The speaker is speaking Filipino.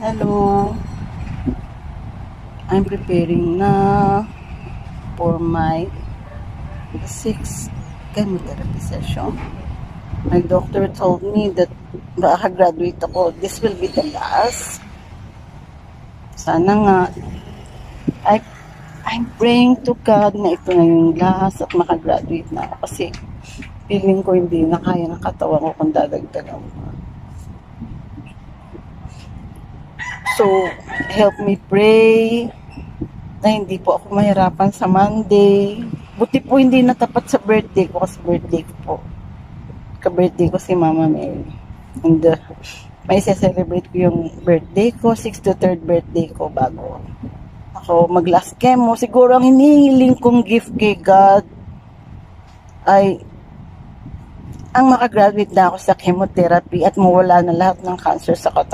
Hello, I'm preparing na for my 6th chemotherapy session. My doctor told me that graduate ako. This will be the last. Sana nga. I'm praying to God na ito na yung last at makagraduate na ako kasi feeling ko hindi na kaya ng katawan ko kung dadagdagan ko. So, help me pray na hindi po ako mahirapan sa Monday. Buti po hindi natapat sa birthday ko kasi birthday ko po. Ka-birthday ko si Mama Mary. And may celebrate ko yung birthday ko, 6th to 3rd birthday ko bago ako mag-last chemo. Siguro ang hinihiling kong gift kay God ay ang makagraduate na ako sa chemotherapy at mawala na lahat ng cancer sa katawan.